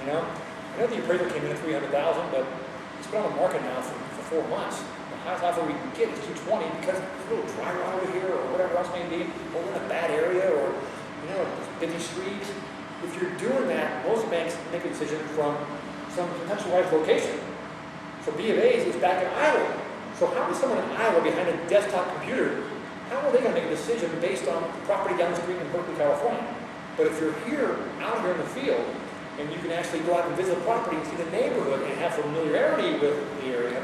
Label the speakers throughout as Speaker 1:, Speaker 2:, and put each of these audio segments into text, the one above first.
Speaker 1: know? I know the appraisal came in at $300,000, but it's been on the market now for 4 months. The highest offer we can get is $220 because it's a little dry rot over here or whatever else may be, or we're in a bad area or, you know, busy streets. If you're doing that, most banks make a decision from some potential right location. So B of A's is back in Iowa. So how is someone in Iowa behind a desktop computer, how are they going to make a decision based on the property down the street in Berkeley, California? But if you're out here in the field, and you can actually go out and visit the property and see the neighborhood and have familiarity with the area,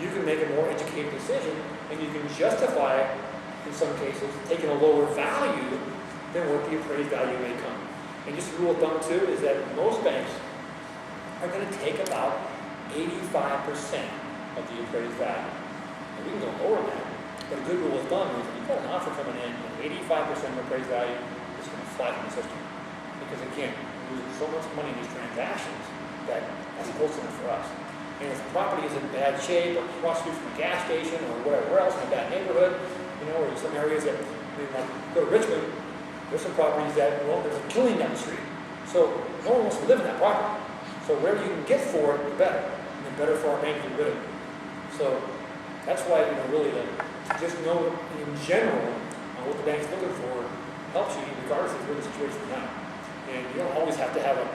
Speaker 1: you can make a more educated decision, and you can justify, in some cases, taking a lower value than what the appraised value may come. And just a rule of thumb, too, is that most banks are going to take about 85% of the appraised value. And we can go lower than that, but a good rule of thumb is if you've got an offer coming in and 85% of appraised value is going to fly from the system. Because again, we're losing so much money in these transactions that that's close enough for us. And if the property is in bad shape or across the street from a gas station or wherever else in a bad neighborhood, you know, or in some areas that, I mean, like go to Richmond, there's some properties that, well, there's a killing down the street. So no one wants to live in that property. So wherever you can get for it, the better. And the better for our bank to get rid of it. So that's why, you know, really just know in general what the bank's looking for helps you regardless of where the situation is now. And you don't always have to have a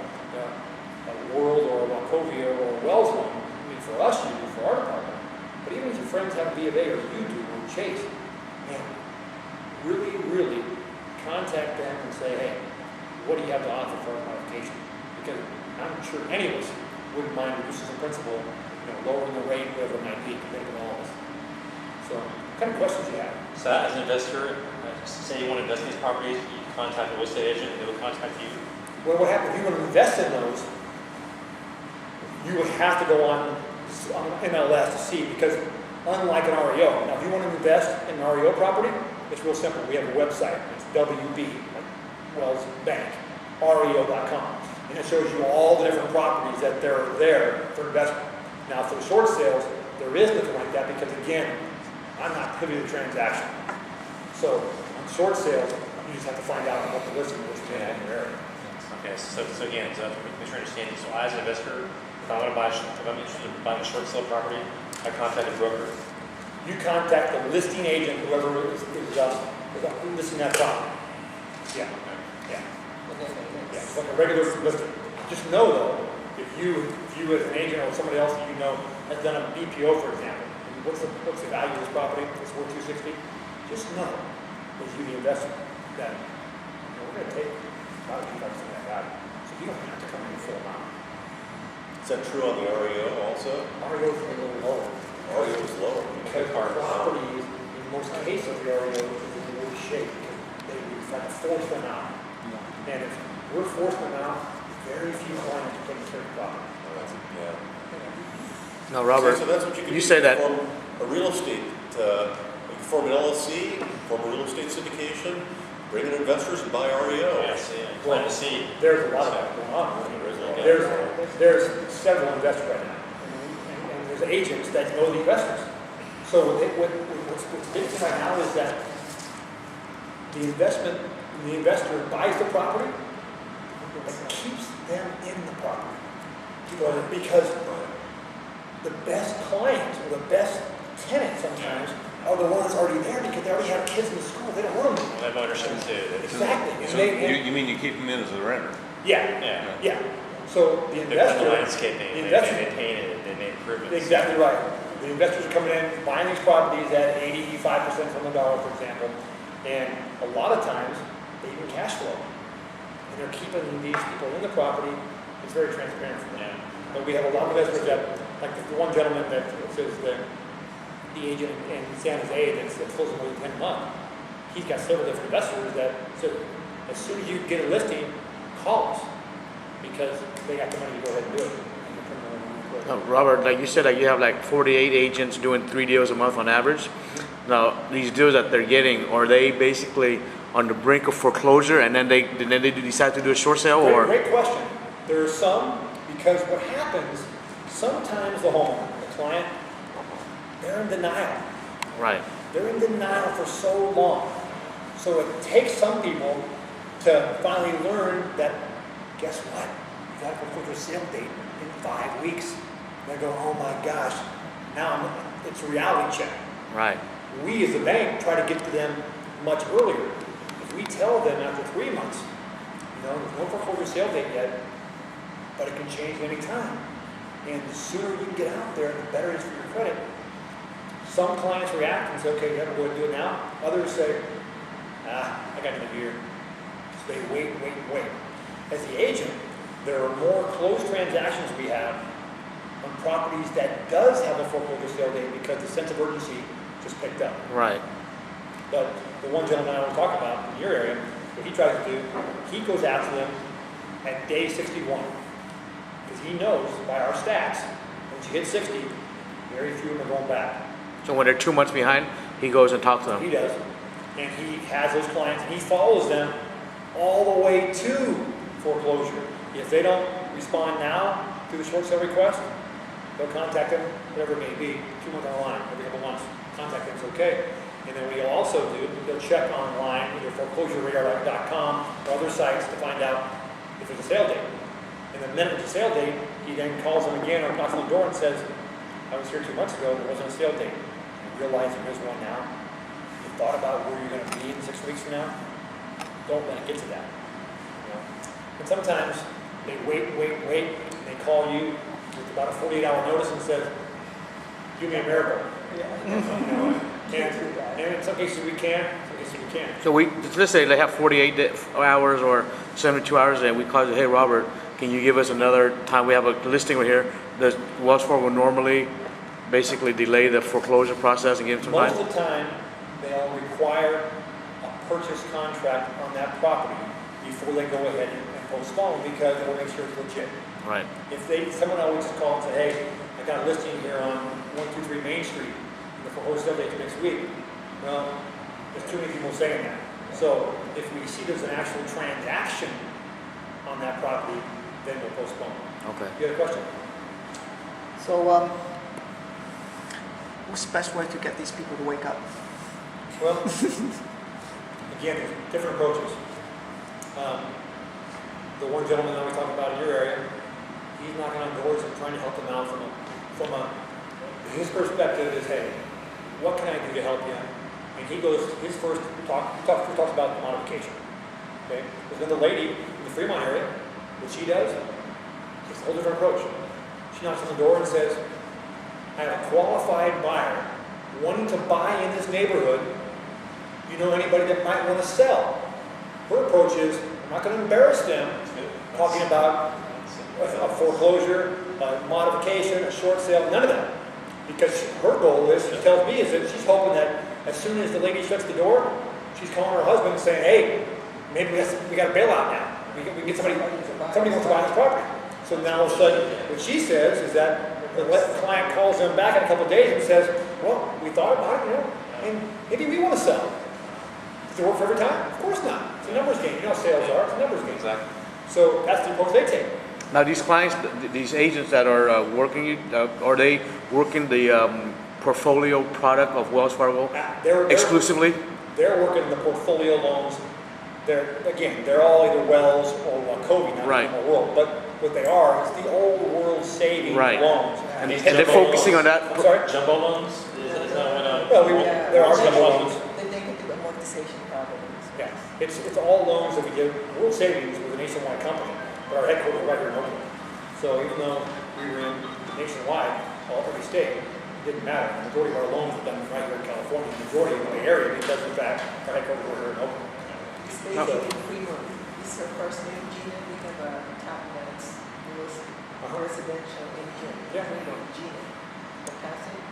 Speaker 1: World or a Wachovia or a Wells loan. I mean, for us, you do, for our department. But even if your friends have a B of A or you do or Chase, man, really, really contact them and say, hey, what do you have to offer for a modification? Because I'm sure any of us wouldn't mind reducing the principal, you know, lowering the rate, whatever it might be, compared to all of us. So, what kind of questions do you have?
Speaker 2: So as an investor, say you want to invest in these properties, you contact a real estate agent and they will contact you?
Speaker 1: Well, what happens if you want to invest in those, you would have to go on MLS to see, because unlike an REO, now if you want to invest in an REO property, it's real simple. We have a website. It's WB, like Wells Bank, REO.com. And it shows you all the different properties that they're there for investment. Now for the short sales, there is nothing like that because again, I'm not privy to the transaction. So on short sales, you just have to find out what the listing is in your area.
Speaker 2: Okay, so again, to make sure I understand you. So as an investor, if I'm interested in buying a short sale property, I contact a broker.
Speaker 1: You contact the listing agent, whoever is listing that property. Yeah. Yeah. Yeah. It's like a regular listing. Just know though, if you as an agent or somebody else that you know has done a BPO, for example, what's the value of this property? It's worth $260. Just know, as you the investor, that we're going to take about 85% of that value. So you don't have to come in the full amount.
Speaker 3: Is that true on the REO also?
Speaker 1: REO is a little lower.
Speaker 3: REO is lower.
Speaker 1: Because our properties, in most cases, the REO is in good shape. They try to force them out. And if we're forcing them out, very few clients are taking care of the property.
Speaker 3: Yeah.
Speaker 4: No, Robert,
Speaker 3: So that's what you can
Speaker 4: you
Speaker 3: do.
Speaker 4: said that.
Speaker 3: Form a real estate, you can form an LLC, form a real estate syndication, bring in investors and buy REO.
Speaker 2: Yes, plan to see.
Speaker 1: There's a lot of that going on. There's several investors right now. And there's agents that know the investors. So what's big right now is that the investor buys the property and keeps them in the property. Because the best clients or the best tenants sometimes are the ones already there because they already have kids in school. They don't want them.
Speaker 2: They have ownership too.
Speaker 1: Exactly.
Speaker 5: So you mean you keep them in as a renter?
Speaker 1: Yeah. So the
Speaker 2: They've done
Speaker 1: investor,
Speaker 2: the landscaping, they maintain it, they made improvements.
Speaker 1: exactly right. The investors are coming in, buying these properties at 85% from the dollar, for example, and a lot of times they even cash flow, and they're keeping these people in the property. It's very transparent for them. But we have a lot of investors that, like the one gentleman that says that the agent in San Jose that's closing within 10 months, he's got several different investors that said, as soon as you get a listing, call us, because they got the money to go ahead and do it.
Speaker 4: No, Robert, like you said, like you have like 48 agents doing 3 deals a month on average. Now, these deals that they're getting, are they basically on the brink of foreclosure, and then they decide to do a short sale, or?
Speaker 1: Great question. There are some, because what happens, sometimes the homeowner, the client, they're in denial.
Speaker 4: Right.
Speaker 1: They're in denial for so long. So it takes some people to finally learn that, guess what? you've got a foreclosure sale date in 5 weeks. And they go, oh my gosh, it's a reality check.
Speaker 4: Right.
Speaker 1: We as a bank try to get to them much earlier. If we tell them after 3 months, there's no foreclosure sale date yet, but it can change any time. And the sooner you can get out there, the better it is for your credit. Some clients react and say, okay, you have to go and do it now. Others say, I got another year. So they wait. As the agent, there are more closed transactions we have on properties that does have a foreclosure sale date because the sense of urgency just picked up.
Speaker 4: Right.
Speaker 1: But the one gentleman I was talking about in your area, what he tries to do, he goes after them at day 61. Because he knows by our stats, once you hit 60, very few of them are going back.
Speaker 4: So when they're 2 months behind, he goes and talks to them.
Speaker 1: He does. And he has those clients, and he follows them all the way to foreclosure. If they don't respond now to the short sale request, they'll contact them, whatever it may be, 2 months on the line, every couple months. Contact them, it's okay. And then we also do, they'll check online, either foreclosureradar.com or other sites to find out if there's a sale date. And the minute it's a sale date, he then calls them again or knocks on the door and says, I was here 2 months ago, there wasn't a sale date. You realize there is one now. You thought about where you're going to be in 6 weeks from now? Don't let it get to that. And sometimes they wait, and they call you with about a 48-hour notice and says, do me a miracle. And in some cases we can, in some cases we can't.
Speaker 4: So let's say they have 48 hours or 72 hours, and we call you, hey Robert, can you give us another time? We have a listing right here. Does Wells Fargo normally basically delay the foreclosure process and give them some time?
Speaker 1: Most of the time, they'll require a purchase contract on that property before they go ahead and postpone because they want to make sure it's legit.
Speaker 4: Right.
Speaker 1: If someone always just call and say, hey, I got a listing here on 123 Main Street, the foreclosure sale date next week. Well, there's too many people saying that. So if we see there's an actual transaction on that property, then we'll postpone.
Speaker 4: Okay.
Speaker 1: You have a question?
Speaker 6: So, what's the best way to get these people to wake up?
Speaker 1: Well, again, there's different approaches. The one gentleman that we talked about in your area, he's knocking on doors and trying to help them out his perspective is, hey, what can I do to help you? And he goes, his first talks about the modification. Okay? There's another lady in the Fremont area, what she does, it's a whole different approach. She knocks on the door and says, I have a qualified buyer wanting to buy in this neighborhood. You know anybody that might want to sell? Her approach is, I'm not going to embarrass them talking about a foreclosure, a modification, a short sale, none of that. Because her goal is, she tells me, is that she's hoping that as soon as the lady shuts the door, she's calling her husband and saying, hey, maybe we got a bailout now. We can get somebody wants to buy this property. So now all of a sudden, what she says is that the client calls them back in a couple of days and says, well, we thought about it, and maybe we want to sell. Does it work for every time? Of course not. It's a numbers game. You know how sales are. It's a numbers game.
Speaker 2: Exactly.
Speaker 1: So that's the approach they take.
Speaker 4: Now these clients, these agents that are working, are they working the portfolio product of Wells Fargo exclusively?
Speaker 1: They're working the portfolio loans. They're all either Wells or Covey, not
Speaker 4: right.
Speaker 1: in the world. But what they are is the old world savings
Speaker 4: right.
Speaker 1: loans.
Speaker 2: And
Speaker 4: they're focusing on that.
Speaker 1: I'm sorry?
Speaker 2: Jumbo loans? Is that what?
Speaker 1: Well, there are jumbo loans.
Speaker 6: They can do amortization properties.
Speaker 1: Yeah, it's all loans that we give. World Savings was a nationwide company, but our headquarters is right here in Oakland. So even though we were in nationwide, every state, it didn't matter. The majority of our loans were done right here in California, the majority of the area, because in fact, our headquarters were here in Oakland.
Speaker 6: Stacy in Fremont. This is her first name, Gina. We have a top that's residential in
Speaker 1: Yeah.
Speaker 6: Fremont, Gina. Capacity.